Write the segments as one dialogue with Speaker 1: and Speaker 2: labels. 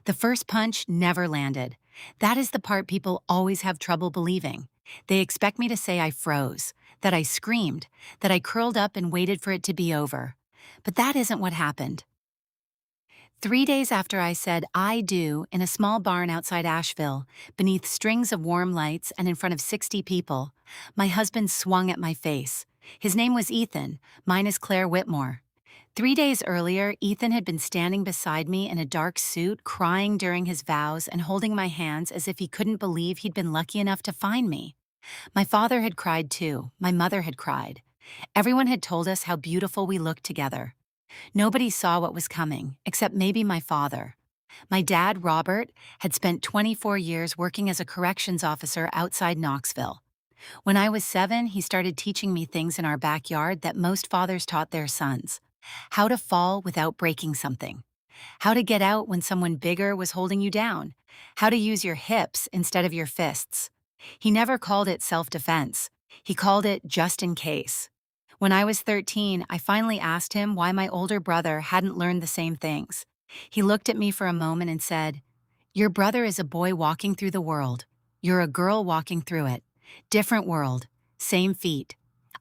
Speaker 1: The first punch never landed. That is the part people always have trouble believing. They expect me to say I froze, that I screamed, that I curled up and waited for it to be over. But that isn't what happened. 3 days after I said I do in a small barn outside Asheville, beneath strings of warm lights and in front of 60 people, my husband swung at my face. His name was Ethan, mine is Claire Whitmore. 3 days earlier, Ethan had been standing beside me in a dark suit, crying during his vows and holding my hands as if he couldn't believe he'd been lucky enough to find me. My father had cried too, my mother had cried. Everyone had told us how beautiful we looked together. Nobody saw what was coming, except maybe my father. My dad, Robert, had spent 24 years working as a corrections officer outside Knoxville. When I was 7, he started teaching me things in our backyard that most fathers taught their sons. How to fall without breaking something. How to get out when someone bigger was holding you down. How to use your hips instead of your fists. He never called it self-defense. He called it just in case. When I was 13, I finally asked him why my older brother hadn't learned the same things. He looked at me for a moment and said, "Your brother is a boy walking through the world. You're a girl walking through it. Different world, same feet."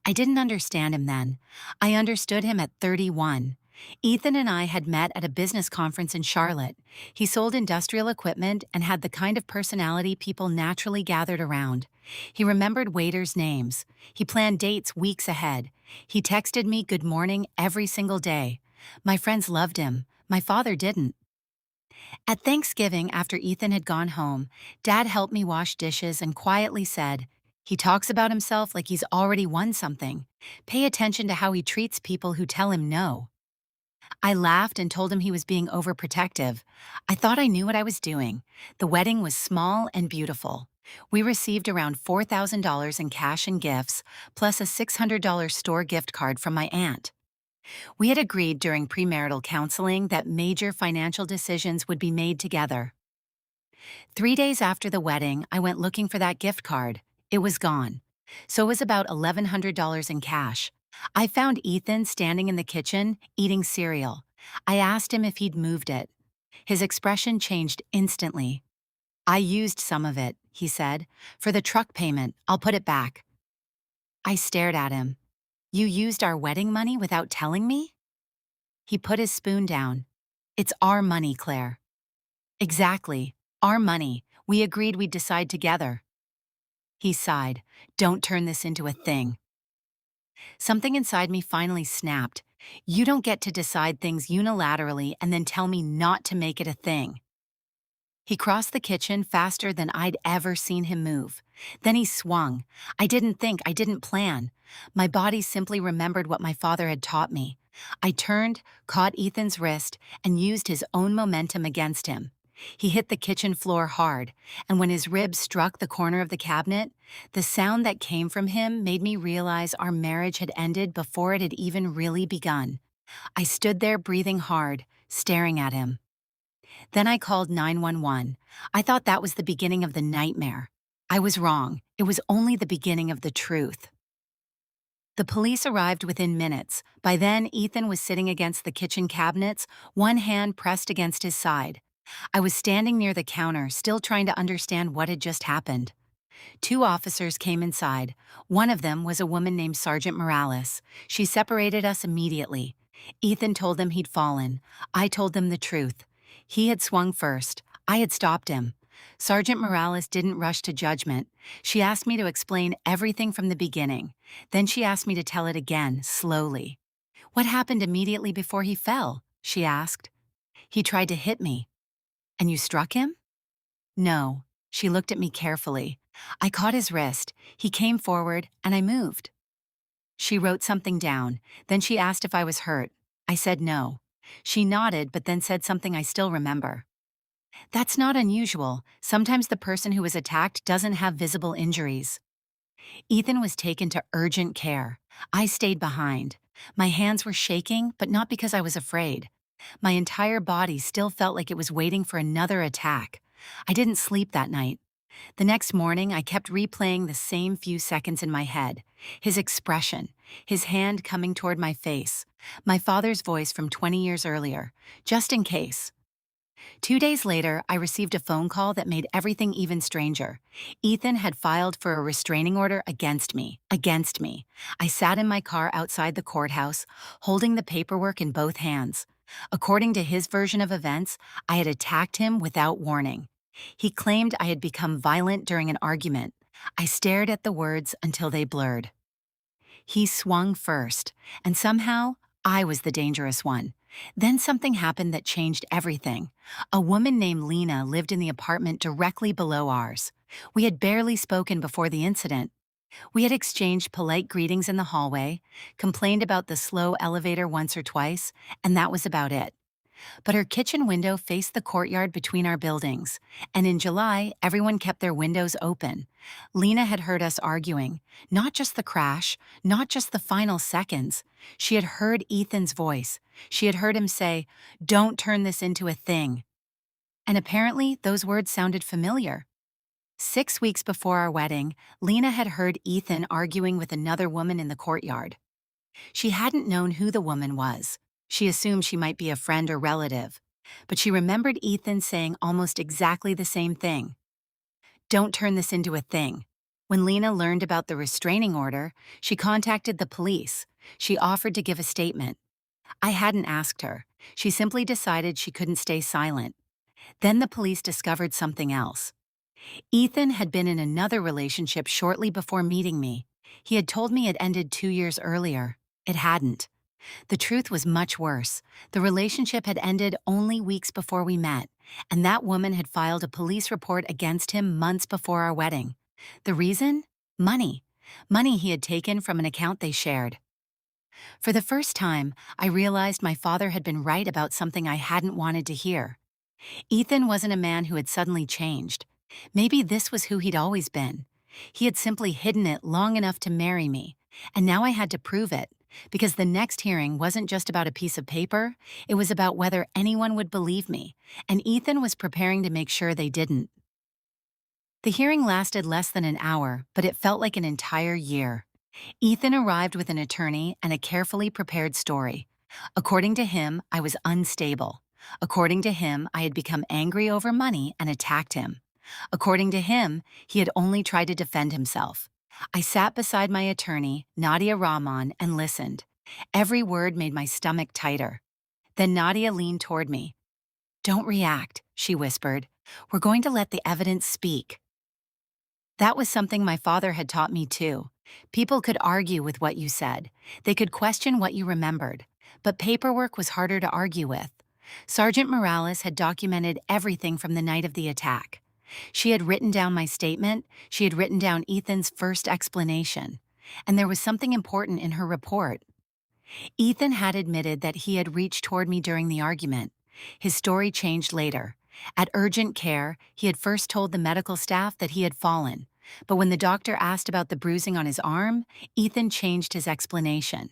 Speaker 1: I didn't understand him then. I understood him at 31. Ethan and I had met at a business conference in Charlotte. He sold industrial equipment and had the kind of personality people naturally gathered around. He remembered waiters' names. He planned dates weeks ahead. He texted me good morning every single day. My friends loved him. My father didn't. At Thanksgiving, after Ethan had gone home, Dad helped me wash dishes and quietly said, "He talks about himself like he's already won something. Pay attention to how he treats people who tell him no." I laughed and told him he was being overprotective. I thought I knew what I was doing. The wedding was small and beautiful. We received around $4,000 in cash and gifts, plus a $600 store gift card from my aunt. We had agreed during premarital counseling that major financial decisions would be made together. 3 days after the wedding, I went looking for that gift card. It was gone. So was about $1,100 in cash. I found Ethan standing in the kitchen, eating cereal. I asked him if he'd moved it. His expression changed instantly. "I used some of it," he said. "For the truck payment, I'll put it back." I stared at him. "You used our wedding money without telling me?" He put his spoon down. "It's our money, Claire." "Exactly. Our money. We agreed we'd decide together." He sighed. "Don't turn this into a thing." Something inside me finally snapped. "You don't get to decide things unilaterally and then tell me not to make it a thing." He crossed the kitchen faster than I'd ever seen him move. Then he swung. I didn't think, I didn't plan. My body simply remembered what my father had taught me. I turned, caught Ethan's wrist, and used his own momentum against him. He hit the kitchen floor hard, and when his ribs struck the corner of the cabinet, the sound that came from him made me realize our marriage had ended before it had even really begun. I stood there breathing hard, staring at him. Then I called 911. I thought that was the beginning of the nightmare. I was wrong. It was only the beginning of the truth. The police arrived within minutes. By then, Ethan was sitting against the kitchen cabinets, one hand pressed against his side. I was standing near the counter, still trying to understand what had just happened. 2 officers came inside. One of them was a woman named Sergeant Morales. She separated us immediately. Ethan told them he'd fallen. I told them the truth. He had swung first. I had stopped him. Sergeant Morales didn't rush to judgment. She asked me to explain everything from the beginning. Then she asked me to tell it again, slowly. "What happened immediately before he fell?" she asked. "He tried to hit me." "And you struck him?" "No." She looked at me carefully. I caught his wrist. He came forward, and I moved. She wrote something down. Then she asked if I was hurt. I said no. She nodded, but then said something I still remember. "That's not unusual. Sometimes the person who was attacked doesn't have visible injuries." Ethan was taken to urgent care. I stayed behind. My hands were shaking, but not because I was afraid. My entire body still felt like it was waiting for another attack. I didn't sleep that night. The next morning, I kept replaying the same few seconds in my head. His expression, his hand coming toward my face, my father's voice from 20 years earlier, just in case. 2 days later, I received a phone call that made everything even stranger. Ethan had filed for a restraining order against me. Against me. I sat in my car outside the courthouse, holding the paperwork in both hands. According to his version of events, I had attacked him without warning. He claimed I had become violent during an argument. I stared at the words until they blurred. He swung first, and somehow, I was the dangerous one. Then something happened that changed everything. A woman named Lena lived in the apartment directly below ours. We had barely spoken before the incident. We had exchanged polite greetings in the hallway, complained about the slow elevator once or twice, and that was about it. But her kitchen window faced the courtyard between our buildings, and in July, everyone kept their windows open. Lena had heard us arguing, not just the crash, not just the final seconds. She had heard Ethan's voice. She had heard him say, "Don't turn this into a thing." And apparently, those words sounded familiar. 6 weeks before our wedding, Lena had heard Ethan arguing with another woman in the courtyard. She hadn't known who the woman was. She assumed she might be a friend or relative. But she remembered Ethan saying almost exactly the same thing. "Don't turn this into a thing." When Lena learned about the restraining order, she contacted the police. She offered to give a statement. I hadn't asked her. She simply decided she couldn't stay silent. Then the police discovered something else. Ethan had been in another relationship shortly before meeting me. He had told me it ended 2 years earlier. It hadn't. The truth was much worse. The relationship had ended only weeks before we met, and that woman had filed a police report against him months before our wedding. The reason? Money. Money he had taken from an account they shared. For the first time, I realized my father had been right about something I hadn't wanted to hear. Ethan wasn't a man who had suddenly changed. Maybe this was who he'd always been. He had simply hidden it long enough to marry me, and now I had to prove it. Because the next hearing wasn't just about a piece of paper, it was about whether anyone would believe me, and Ethan was preparing to make sure they didn't. The hearing lasted less than an hour, but it felt like an entire year. Ethan arrived with an attorney and a carefully prepared story. According to him, I was unstable. According to him, I had become angry over money and attacked him. According to him, he had only tried to defend himself. I sat beside my attorney, Nadia Rahman, and listened. Every word made my stomach tighter. Then Nadia leaned toward me. "Don't react," she whispered. "We're going to let the evidence speak." That was something my father had taught me too. People could argue with what you said. They could question what you remembered. But paperwork was harder to argue with. Sergeant Morales had documented everything from the night of the attack. She had written down my statement, she had written down Ethan's first explanation, and there was something important in her report. Ethan had admitted that he had reached toward me during the argument. His story changed later. At urgent care, he had first told the medical staff that he had fallen, but when the doctor asked about the bruising on his arm, Ethan changed his explanation.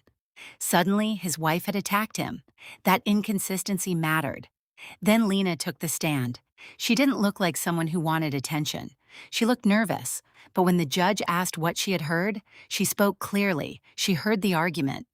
Speaker 1: Suddenly, his wife had attacked him. That inconsistency mattered. Then Lena took the stand. She didn't look like someone who wanted attention. She looked nervous, but when the judge asked what she had heard, she spoke clearly. She heard the argument.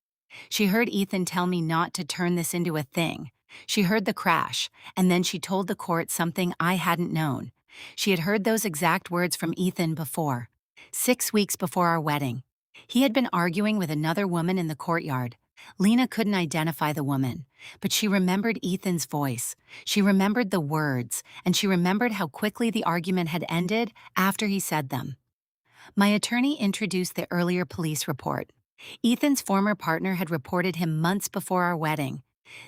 Speaker 1: She heard Ethan tell me not to turn this into a thing. She heard the crash, and then she told the court something I hadn't known. She had heard those exact words from Ethan before, 6 weeks before our wedding. He had been arguing with another woman in the courtyard. Lena couldn't identify the woman, but she remembered Ethan's voice. She remembered the words, and she remembered how quickly the argument had ended after he said them. My attorney introduced the earlier police report. Ethan's former partner had reported him months before our wedding.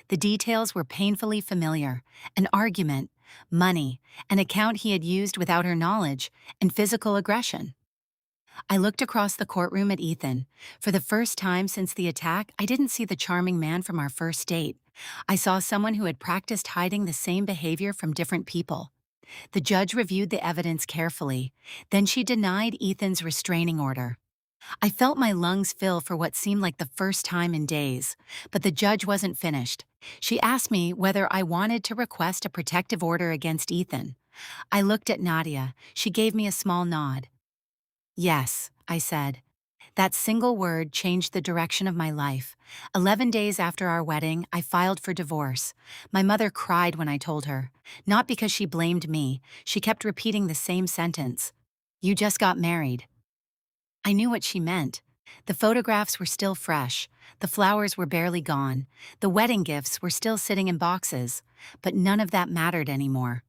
Speaker 1: The details were painfully familiar: an argument, money, an account he had used without her knowledge, and physical aggression. I looked across the courtroom at Ethan. For the first time since the attack, I didn't see the charming man from our first date. I saw someone who had practiced hiding the same behavior from different people. The judge reviewed the evidence carefully. Then she denied Ethan's restraining order. I felt my lungs fill for what seemed like the first time in days, but the judge wasn't finished. She asked me whether I wanted to request a protective order against Ethan. I looked at Nadia. She gave me a small nod. "Yes," I said. That single word changed the direction of my life. 11 days after our wedding, I filed for divorce. My mother cried when I told her. Not because she blamed me, she kept repeating the same sentence. You just got married. I knew what she meant. The photographs were still fresh. The flowers were barely gone. The wedding gifts were still sitting in boxes. But none of that mattered anymore.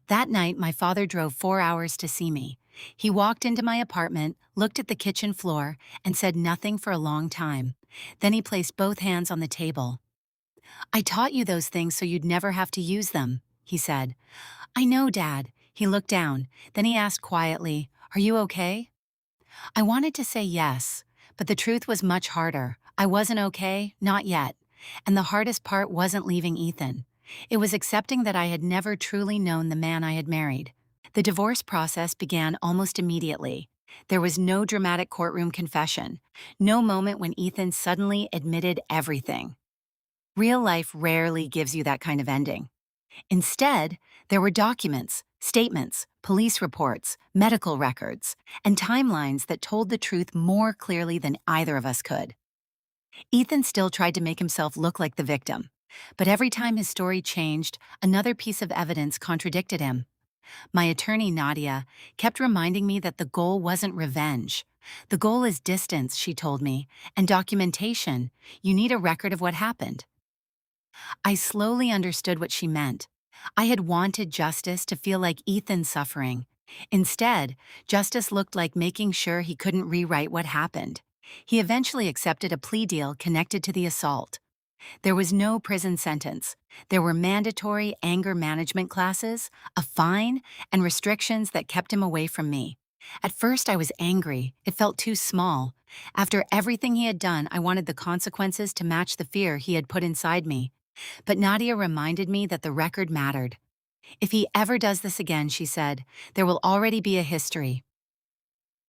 Speaker 1: That night, my father drove 4 hours to see me. He walked into my apartment, looked at the kitchen floor, and said nothing for a long time. Then he placed both hands on the table. I taught you those things so you'd never have to use them, he said. I know, Dad. He looked down. Then he asked quietly, Are you okay? I wanted to say yes, but the truth was much harder. I wasn't okay, not yet. And the hardest part wasn't leaving Ethan. It was accepting that I had never truly known the man I had married. The divorce process began almost immediately. There was no dramatic courtroom confession, no moment when Ethan suddenly admitted everything. Real life rarely gives you that kind of ending. Instead, there were documents, statements, police reports, medical records, and timelines that told the truth more clearly than either of us could. Ethan still tried to make himself look like the victim, but every time his story changed, another piece of evidence contradicted him. My attorney, Nadia, kept reminding me that the goal wasn't revenge. The goal is distance, she told me, and documentation. You need a record of what happened. I slowly understood what she meant. I had wanted justice to feel like Ethan's suffering. Instead, justice looked like making sure he couldn't rewrite what happened. He eventually accepted a plea deal connected to the assault. There was no prison sentence. There were mandatory anger management classes, a fine, and restrictions that kept him away from me. At first, I was angry. It felt too small. After everything he had done, I wanted the consequences to match the fear he had put inside me. But Nadia reminded me that the record mattered. If he ever does this again, she said, there will already be a history.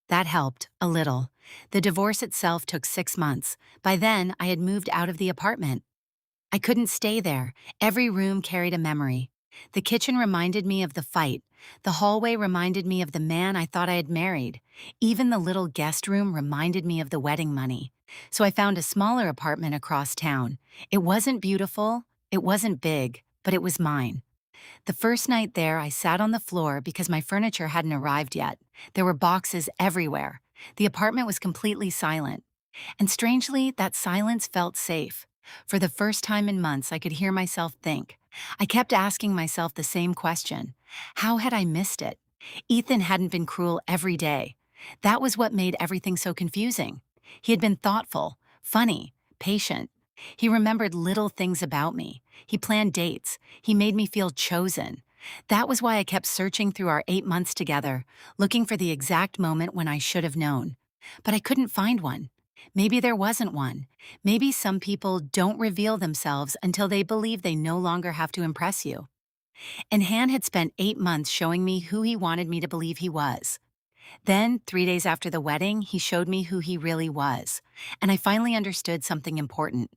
Speaker 1: That helped, a little. The divorce itself took 6 months. By then, I had moved out of the apartment. I couldn't stay there. Every room carried a memory. The kitchen reminded me of the fight. The hallway reminded me of the man I thought I had married. Even the little guest room reminded me of the wedding money. So I found a smaller apartment across town. It wasn't beautiful, it wasn't big, but it was mine. The first night there, I sat on the floor because my furniture hadn't arrived yet. There were boxes everywhere. The apartment was completely silent. And strangely, that silence felt safe. For the first time in months, I could hear myself think. I kept asking myself the same question. How had I missed it? Ethan hadn't been cruel every day. That was what made everything so confusing. He had been thoughtful, funny, patient. He remembered little things about me. He planned dates. He made me feel chosen. That was why I kept searching through our 8 months together, looking for the exact moment when I should have known. But I couldn't find one. Maybe there wasn't one. Maybe some people don't reveal themselves until they believe they no longer have to impress you. And Han had spent 8 months showing me who he wanted me to believe he was. Then, 3 days after the wedding, he showed me who he really was. And I finally understood something important.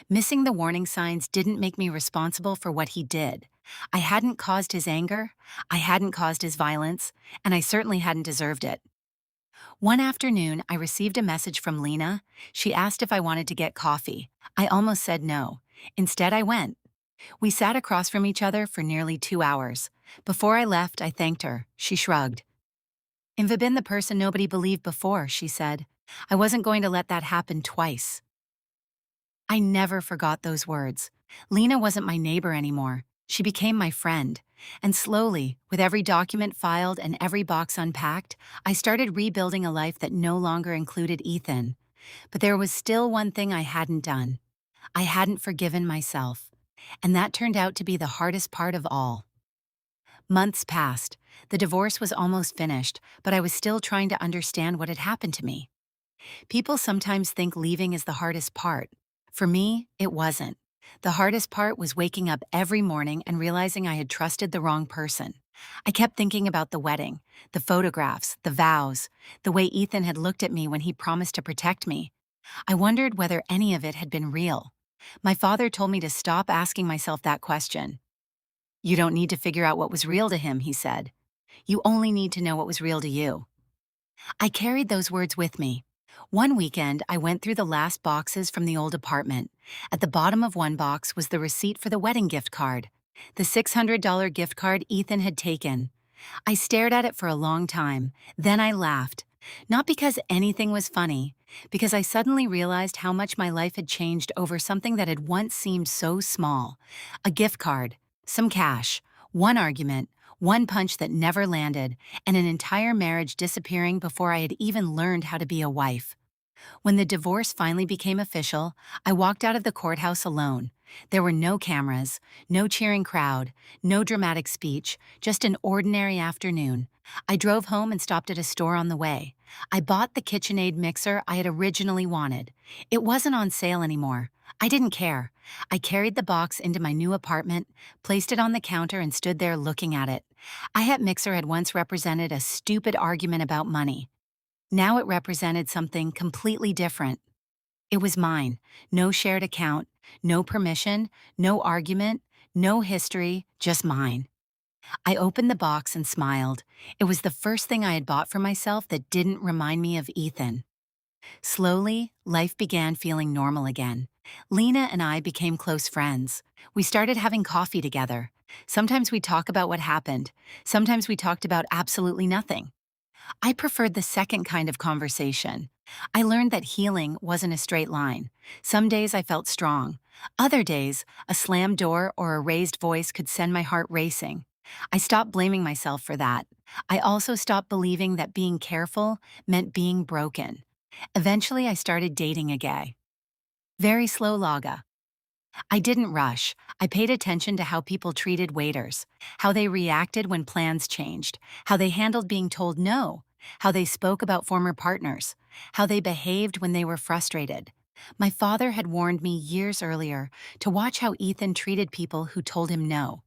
Speaker 1: Missing the warning signs didn't make me responsible for what he did. I hadn't caused his anger, I hadn't caused his violence, and I certainly hadn't deserved it. One afternoon, I received a message from Lena. She asked if I wanted to get coffee. I almost said no. Instead, I went. We sat across from each other for nearly 2 hours. Before I left, I thanked her. She shrugged. I've been the person nobody believed before, she said. I wasn't going to let that happen twice. I never forgot those words. Lena wasn't my neighbor anymore. She became my friend. And slowly, with every document filed and every box unpacked, I started rebuilding a life that no longer included Ethan. But there was still one thing I hadn't done. I hadn't forgiven myself. And that turned out to be the hardest part of all. Months passed. The divorce was almost finished, but I was still trying to understand what had happened to me. People sometimes think leaving is the hardest part. For me, it wasn't. The hardest part was waking up every morning and realizing I had trusted the wrong person. I kept thinking about the wedding, the photographs, the vows, the way Ethan had looked at me when he promised to protect me. I wondered whether any of it had been real. My father told me to stop asking myself that question. You don't need to figure out what was real to him, he said. You only need to know what was real to you. I carried those words with me. One weekend, I went through the last boxes from the old apartment. At the bottom of one box was the receipt for the wedding gift card, the $600 gift card Ethan had taken. I stared at it for a long time, then I laughed. Not because anything was funny, because I suddenly realized how much my life had changed over something that had once seemed so small. A gift card, some cash, one argument, one punch that never landed, and an entire marriage disappearing before I had even learned how to be a wife. When the divorce finally became official, I walked out of the courthouse alone. There were no cameras, no cheering crowd, no dramatic speech, just an ordinary afternoon. I drove home and stopped at a store on the way. I bought the KitchenAid mixer I had originally wanted. It wasn't on sale anymore. I didn't care. I carried the box into my new apartment, placed it on the counter, and stood there looking at it. Mixer had once represented a stupid argument about money. Now it represented something completely different. It was mine. No shared account, no permission, no argument, no history, just mine. I opened the box and smiled. It was the first thing I had bought for myself that didn't remind me of Ethan. Slowly, life began feeling normal again. Lena and I became close friends. We started having coffee together. Sometimes we talk about what happened. Sometimes we talked about absolutely nothing. I preferred the second kind of conversation. I learned that healing wasn't a straight line. Some days I felt strong. Other days, a slammed door or a raised voice could send my heart racing. I stopped blaming myself for that. I also stopped believing that being careful meant being broken. Eventually, I started dating a guy. Very slow Laga. I didn't rush. I paid attention to how people treated waiters, how they reacted when plans changed, how they handled being told no, how they spoke about former partners, how they behaved when they were frustrated. My father had warned me years earlier to watch how Ethan treated people who told him no.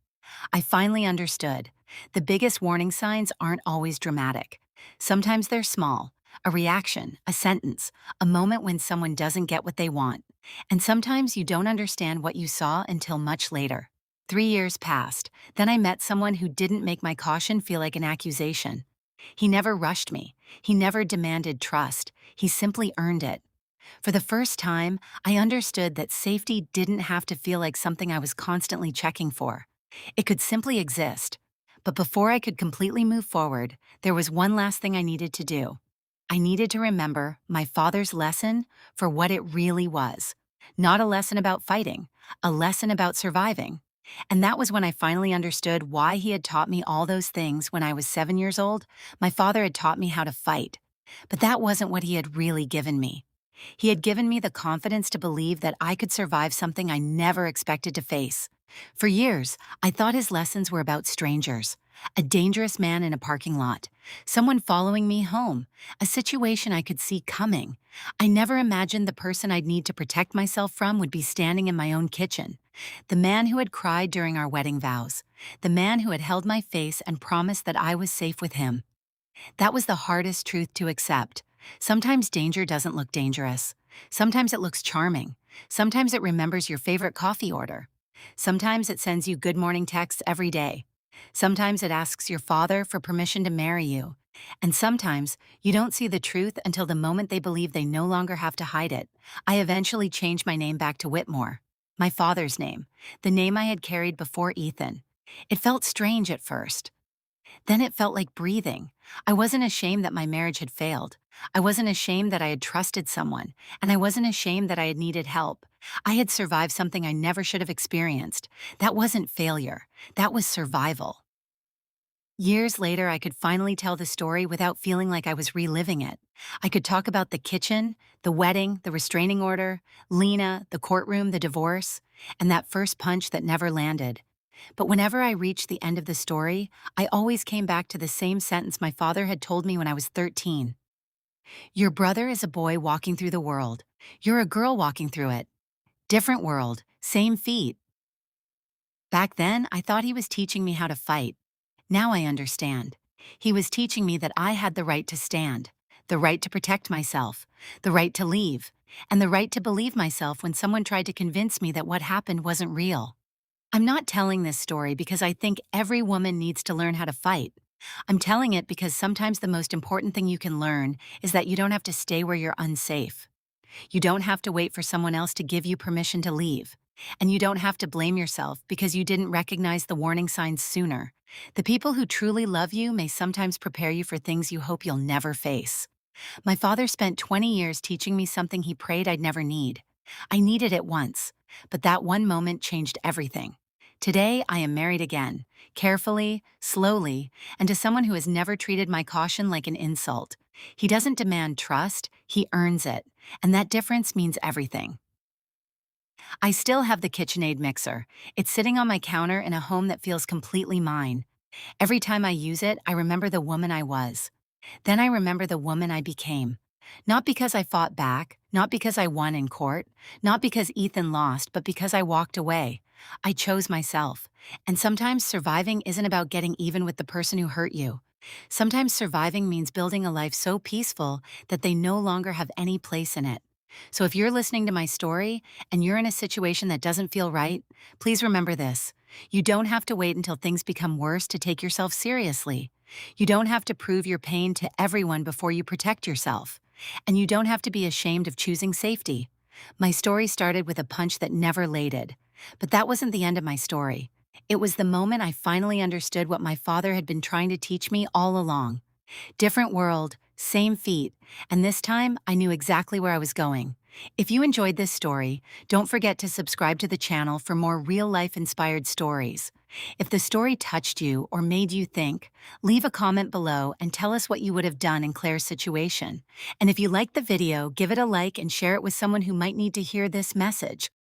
Speaker 1: I finally understood. The biggest warning signs aren't always dramatic. Sometimes they're small, a reaction, a sentence, a moment when someone doesn't get what they want. And sometimes you don't understand what you saw until much later. 3 years passed, then I met someone who didn't make my caution feel like an accusation. He never rushed me. He never demanded trust. He simply earned it. For the first time, I understood that safety didn't have to feel like something I was constantly checking for. It could simply exist. But before I could completely move forward, there was one last thing I needed to do. I needed to remember my father's lesson for what it really was. Not a lesson about fighting, a lesson about surviving. And that was when I finally understood why he had taught me all those things when I was 7 years old. My father had taught me how to fight. But that wasn't what he had really given me. He had given me the confidence to believe that I could survive something I never expected to face. For years, I thought his lessons were about strangers, a dangerous man in a parking lot, someone following me home, a situation I could see coming. I never imagined the person I'd need to protect myself from would be standing in my own kitchen. The man who had cried during our wedding vows, the man who had held my face and promised that I was safe with him. That was the hardest truth to accept. Sometimes danger doesn't look dangerous. Sometimes it looks charming. Sometimes it remembers your favorite coffee order. Sometimes it sends you good morning texts every day. Sometimes it asks your father for permission to marry you. And sometimes you don't see the truth until the moment they believe they no longer have to hide it. I eventually changed my name back to Whitmore, my father's name, the name I had carried before Ethan. It felt strange at first. Then it felt like breathing. I wasn't ashamed that my marriage had failed. I wasn't ashamed that I had trusted someone, and I wasn't ashamed that I had needed help. I had survived something I never should have experienced. That wasn't failure. That was survival. Years later, I could finally tell the story without feeling like I was reliving it. I could talk about the kitchen, the wedding, the restraining order, Lena, the courtroom, the divorce, and that first punch that never landed. But whenever I reached the end of the story, I always came back to the same sentence my father had told me when I was 13. Your brother is a boy walking through the world. You're a girl walking through it. Different world, same feet. Back then, I thought he was teaching me how to fight. Now I understand. He was teaching me that I had the right to stand, the right to protect myself, the right to leave, and the right to believe myself when someone tried to convince me that what happened wasn't real. I'm not telling this story because I think every woman needs to learn how to fight. I'm telling it because sometimes the most important thing you can learn is that you don't have to stay where you're unsafe. You don't have to wait for someone else to give you permission to leave. And you don't have to blame yourself because you didn't recognize the warning signs sooner. The people who truly love you may sometimes prepare you for things you hope you'll never face. My father spent 20 years teaching me something he prayed I'd never need. I needed it once, but that one moment changed everything. Today, I am married again, carefully, slowly, and to someone who has never treated my caution like an insult. He doesn't demand trust, he earns it, and that difference means everything. I still have the KitchenAid mixer. It's sitting on my counter in a home that feels completely mine. Every time I use it, I remember the woman I was. Then I remember the woman I became. Not because I fought back, not because I won in court, not because Ethan lost, but because I walked away. I chose myself. And sometimes surviving isn't about getting even with the person who hurt you. Sometimes surviving means building a life so peaceful that they no longer have any place in it. So if you're listening to my story and you're in a situation that doesn't feel right, please remember this. You don't have to wait until things become worse to take yourself seriously. You don't have to prove your pain to everyone before you protect yourself. And you don't have to be ashamed of choosing safety. My story started with a punch that never laded. But that wasn't the end of my story. It was the moment I finally understood what my father had been trying to teach me all along. Different world, same feet, and this time I knew exactly where I was going. If you enjoyed this story, don't forget to subscribe to the channel for more real-life inspired stories. If the story touched you or made you think, leave a comment below and tell us what you would have done in Claire's situation. And if you liked the video, give it a like and share it with someone who might need to hear this message.